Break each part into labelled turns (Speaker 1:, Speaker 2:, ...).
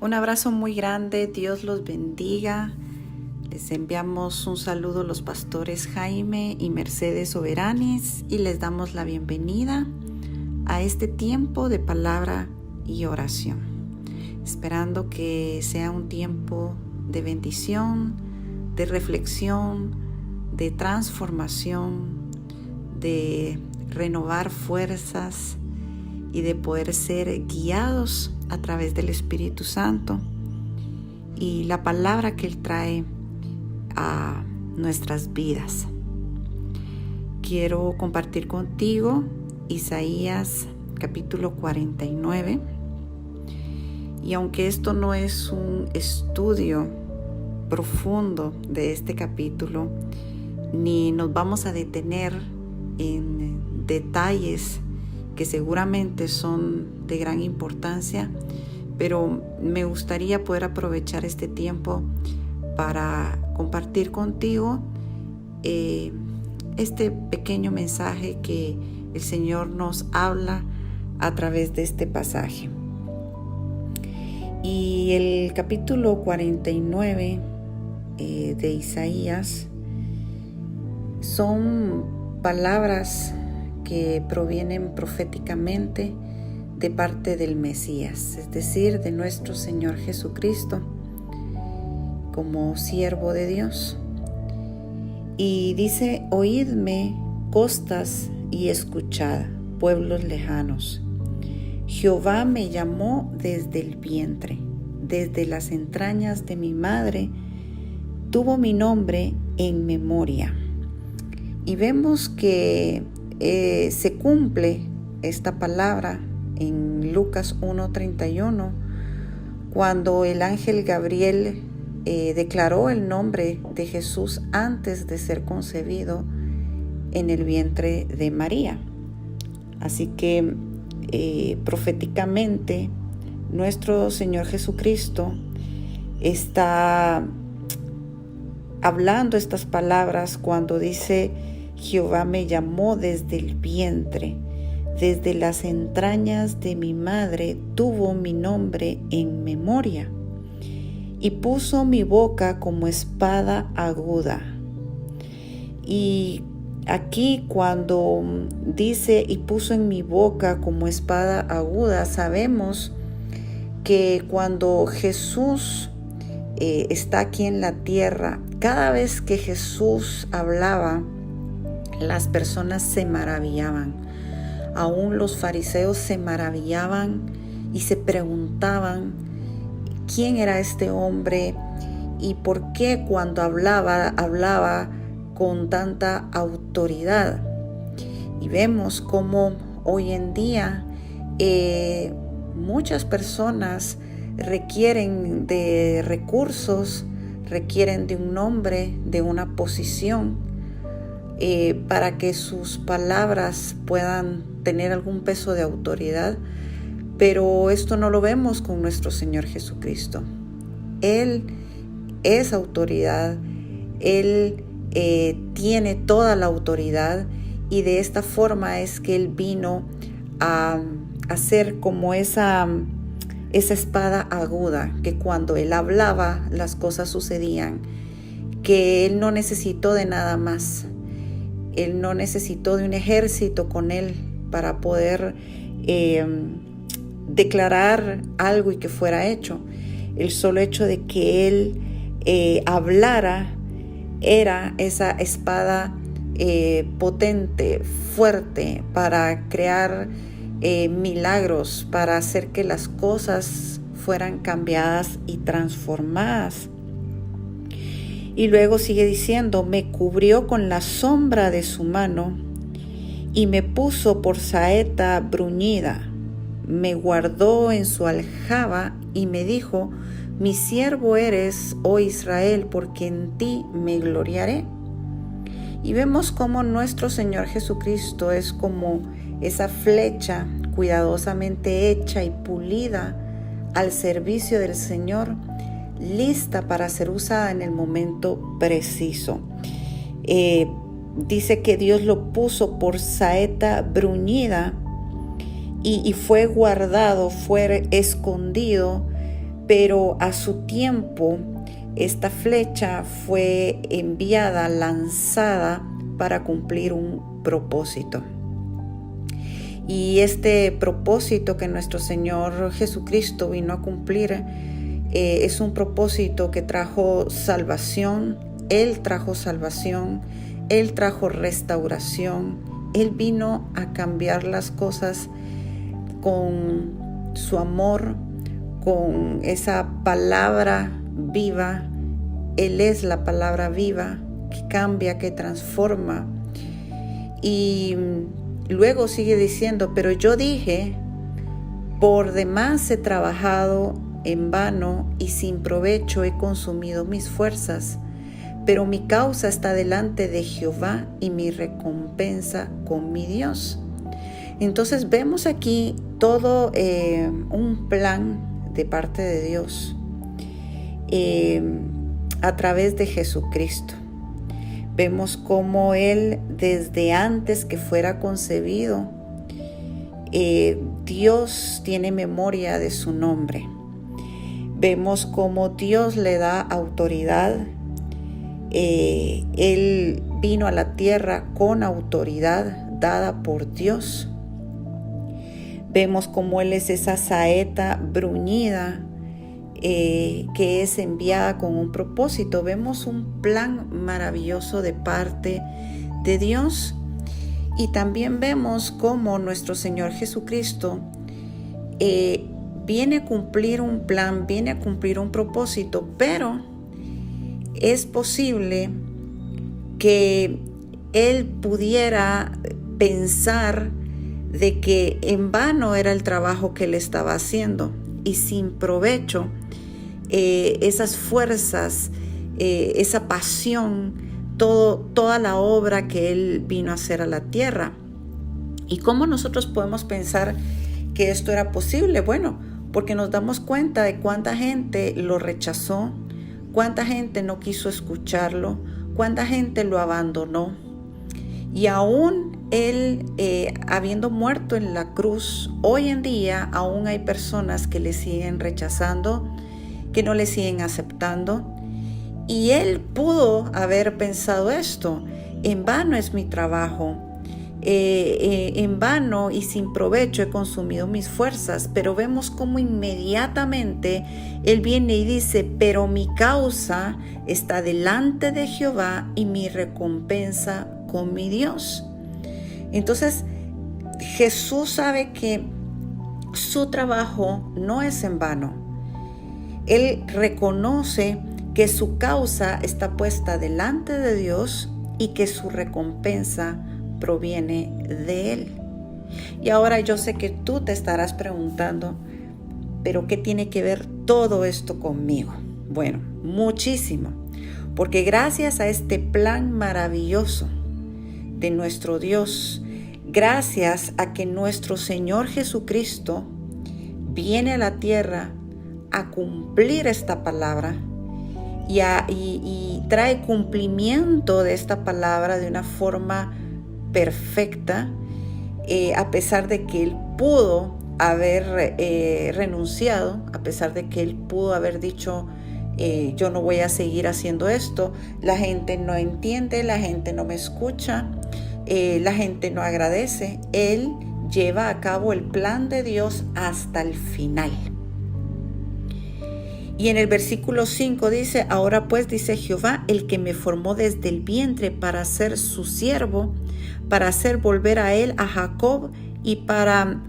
Speaker 1: Un abrazo muy grande, Dios los bendiga. Les enviamos un saludo a los pastores Jaime y Mercedes Soberanis y les damos la bienvenida a este tiempo de palabra y oración, esperando que sea un tiempo de bendición, de reflexión, de transformación, de renovar fuerzas y de poder ser guiados a través del Espíritu Santo y la palabra que Él trae a nuestras vidas. Quiero compartir contigo Isaías capítulo 49, y aunque esto no es un estudio profundo de este capítulo, ni nos vamos a detener en detalles que seguramente son de gran importancia, pero me gustaría poder aprovechar este tiempo para compartir contigo este pequeño mensaje que el Señor nos habla a través de este pasaje. Y el capítulo 49 de Isaías son palabras que provienen proféticamente de parte del Mesías, es decir, de nuestro Señor Jesucristo, como siervo de Dios. Y dice: oídme, costas, y escuchad, pueblos lejanos. Jehová me llamó desde el vientre, desde las entrañas de mi madre, tuvo mi nombre en memoria. Y vemos que se cumple esta palabra en Lucas 1:31, cuando el ángel Gabriel declaró el nombre de Jesús antes de ser concebido en el vientre de María. Así que proféticamente nuestro Señor Jesucristo está hablando estas palabras cuando dice: Jehová me llamó desde el vientre, desde las entrañas de mi madre tuvo mi nombre en memoria, y puso mi boca como espada aguda. Y aquí cuando dice y puso en mi boca como espada aguda, sabemos que cuando Jesús está aquí en la tierra, cada vez que Jesús hablaba, las personas se maravillaban. Aún los fariseos se maravillaban y se preguntaban quién era este hombre y por qué cuando hablaba con tanta autoridad. Y vemos cómo hoy en día muchas personas requieren de recursos, requieren de un nombre, de una posición, para que sus palabras puedan tener algún peso de autoridad, pero esto no lo vemos con nuestro Señor Jesucristo. Él es autoridad, Él tiene toda la autoridad, y de esta forma es que Él vino a hacer como esa espada aguda, que cuando Él hablaba las cosas sucedían, que Él no necesitó de nada más. Él no necesitó de un ejército con Él para poder declarar algo y que fuera hecho. El solo hecho de que Él hablara era esa espada potente, fuerte, para crear milagros, para hacer que las cosas fueran cambiadas y transformadas. Y luego sigue diciendo: me cubrió con la sombra de su mano y me puso por saeta bruñida. Me guardó en su aljaba y me dijo: mi siervo eres, oh Israel, porque en ti me gloriaré. Y vemos cómo nuestro Señor Jesucristo es como esa flecha cuidadosamente hecha y pulida al servicio del Señor, lista para ser usada en el momento preciso. Dice que Dios lo puso por saeta bruñida y fue guardado, fue escondido pero a su tiempo esta flecha fue enviada, lanzada para cumplir un propósito. Y este propósito que nuestro Señor Jesucristo vino a cumplir es un propósito que trajo salvación. Él trajo salvación, Él trajo restauración. Él vino a cambiar las cosas con su amor, con esa palabra viva. Él es la palabra viva que cambia, que transforma. Y luego sigue diciendo, pero yo dije, por demás he trabajado en vano y sin provecho he consumido mis fuerzas, pero mi causa está delante de Jehová y mi recompensa con mi Dios. Entonces vemos aquí todo un plan de parte de Dios a través de Jesucristo. Vemos cómo Él, desde antes que fuera concebido, Dios tiene memoria de su nombre. Vemos cómo Dios le da autoridad. Él vino a la tierra con autoridad dada por Dios. Vemos cómo Él es esa saeta bruñida que es enviada con un propósito. Vemos un plan maravilloso de parte de Dios. Y también vemos cómo nuestro Señor Jesucristo viene a cumplir un plan, viene a cumplir un propósito, pero es posible que Él pudiera pensar de que en vano era el trabajo que Él estaba haciendo y sin provecho esas fuerzas, esa pasión, toda la obra que Él vino a hacer a la tierra. ¿Y cómo nosotros podemos pensar que esto era posible? Bueno, porque nos damos cuenta de cuánta gente lo rechazó, cuánta gente no quiso escucharlo, cuánta gente lo abandonó. Y aún Él, habiendo muerto en la cruz, hoy en día aún hay personas que le siguen rechazando, que no le siguen aceptando. Y Él pudo haber pensado esto: en vano es mi trabajo, en vano y sin provecho he consumido mis fuerzas. Pero vemos cómo inmediatamente Él viene y dice, pero mi causa está delante de Jehová y mi recompensa con mi Dios. Entonces Jesús sabe que su trabajo no es en vano. Él reconoce que su causa está puesta delante de Dios y que su recompensa proviene de Él. Y ahora yo sé que tú te estarás preguntando, ¿pero qué tiene que ver todo esto conmigo? Bueno, muchísimo, porque gracias a este plan maravilloso de nuestro Dios, gracias a que nuestro Señor Jesucristo viene a la tierra a cumplir esta palabra y trae cumplimiento de esta palabra de una forma perfecta, a pesar de que Él pudo haber renunciado, a pesar de que Él pudo haber dicho, yo no voy a seguir haciendo esto, la gente no entiende, la gente no me escucha, la gente no agradece. Él lleva a cabo el plan de Dios hasta el final. Y en el versículo 5 dice, ahora pues, dice Jehová, el que me formó desde el vientre para ser su siervo, para hacer volver a él a Jacob y para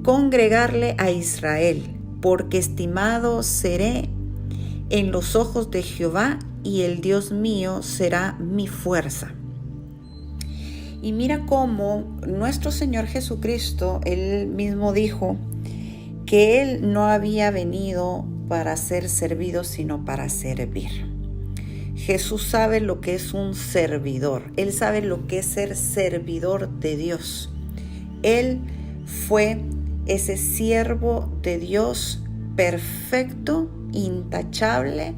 Speaker 1: congregarle a Israel, porque estimado seré en los ojos de Jehová y el Dios mío será mi fuerza. Y mira cómo nuestro Señor Jesucristo, Él mismo dijo que Él no había venido para ser servido, sino para servir. Jesús sabe lo que es un servidor. Él sabe lo que es ser servidor de Dios. Él fue ese siervo de Dios perfecto, intachable,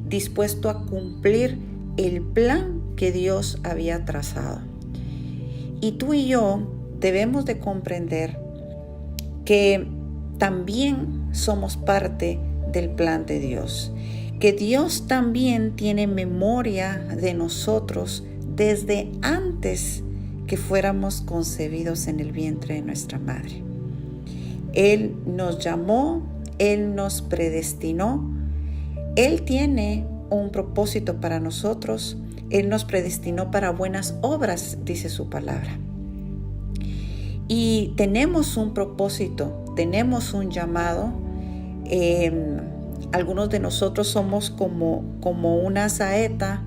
Speaker 1: dispuesto a cumplir el plan que Dios había trazado. Y tú y yo debemos de comprender que también somos parte del plan de Dios, que Dios también tiene memoria de nosotros desde antes que fuéramos concebidos en el vientre de nuestra madre. Él nos llamó, Él nos predestinó, Él tiene un propósito para nosotros, Él nos predestinó para buenas obras, dice su palabra. Y tenemos un propósito, tenemos un llamado. Algunos de nosotros somos como una saeta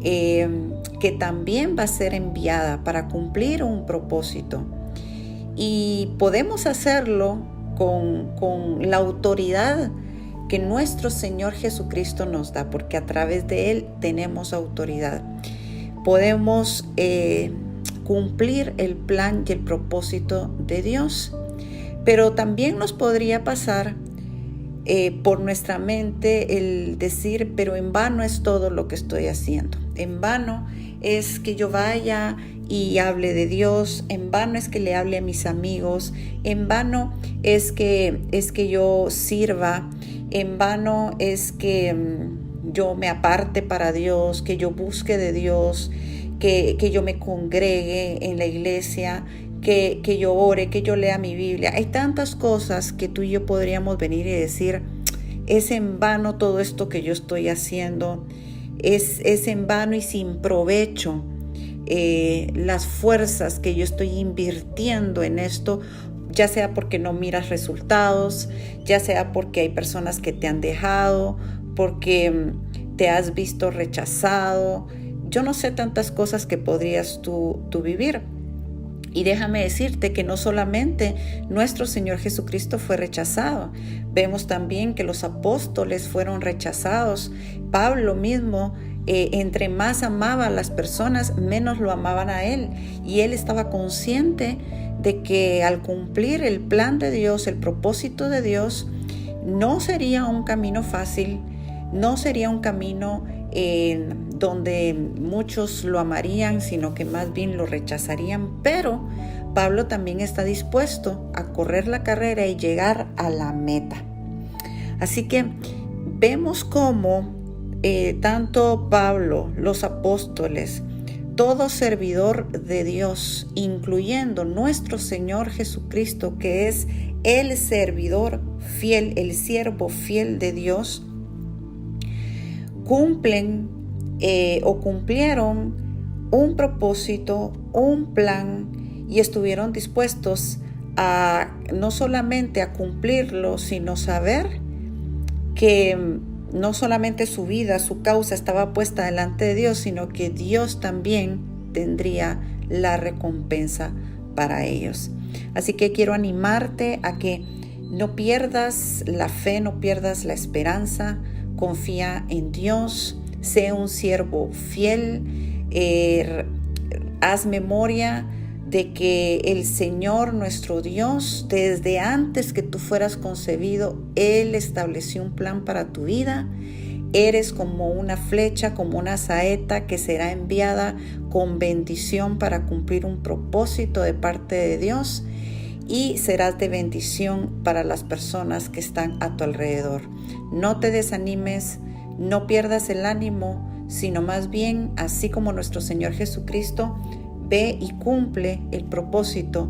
Speaker 1: que también va a ser enviada para cumplir un propósito. Y podemos hacerlo con la autoridad que nuestro Señor Jesucristo nos da, porque a través de Él tenemos autoridad. Podemos cumplir el plan y el propósito de Dios, pero también nos podría pasar por nuestra mente el decir, pero en vano es todo lo que estoy haciendo. En vano es que yo vaya y hable de Dios, en vano es que le hable a mis amigos, en vano es que yo sirva, en vano es que yo me aparte para Dios, que yo busque de Dios, que yo me congregue en la iglesia, que yo ore, que yo lea mi Biblia. Hay tantas cosas que tú y yo podríamos venir y decir, es en vano todo esto que yo estoy haciendo, es en vano y sin provecho las fuerzas que yo estoy invirtiendo en esto, ya sea porque no miras resultados, ya sea porque hay personas que te han dejado, porque te has visto rechazado. Yo no sé tantas cosas que podrías tú vivir. Y déjame decirte que no solamente nuestro Señor Jesucristo fue rechazado, vemos también que los apóstoles fueron rechazados. Pablo mismo, entre más amaba a las personas, menos lo amaban a él. Y él estaba consciente de que al cumplir el plan de Dios, el propósito de Dios, no sería un camino fácil, no sería un camino donde muchos lo amarían, sino que más bien lo rechazarían. Pero Pablo también está dispuesto a correr la carrera y llegar a la meta. Así que vemos cómo tanto Pablo, los apóstoles, todo servidor de Dios, incluyendo nuestro Señor Jesucristo, que es el servidor fiel, el siervo fiel de Dios, cumplieron un propósito, un plan, y estuvieron dispuestos a no solamente a cumplirlo, sino saber que no solamente su vida, su causa estaba puesta delante de Dios, sino que Dios también tendría la recompensa para ellos. Así que quiero animarte a que no pierdas la fe, no pierdas la esperanza. Confía en Dios, sé un siervo fiel, haz memoria de que el Señor nuestro Dios, desde antes que tú fueras concebido, Él estableció un plan para tu vida. Eres como una flecha, como una saeta que será enviada con bendición para cumplir un propósito de parte de Dios, y serás de bendición para las personas que están a tu alrededor. No te desanimes, no pierdas el ánimo, sino más bien, así como nuestro Señor Jesucristo, ve y cumple el propósito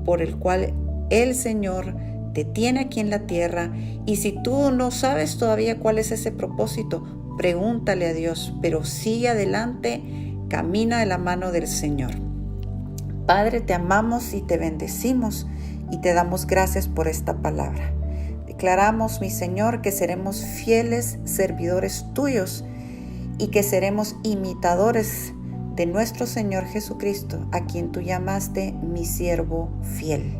Speaker 1: por el cual el Señor te tiene aquí en la tierra. Y si tú no sabes todavía cuál es ese propósito, pregúntale a Dios, pero sigue adelante, camina de la mano del Señor. Padre, te amamos y te bendecimos y te damos gracias por esta palabra. Declaramos, mi Señor, que seremos fieles servidores tuyos y que seremos imitadores de nuestro Señor Jesucristo, a quien tú llamaste mi siervo fiel.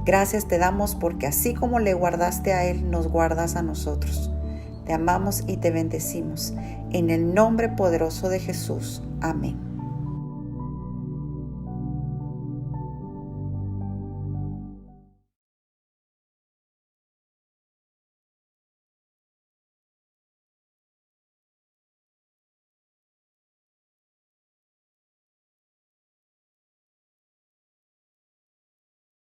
Speaker 1: Gracias te damos porque así como le guardaste a Él, nos guardas a nosotros. Te amamos y te bendecimos. En el nombre poderoso de Jesús. Amén.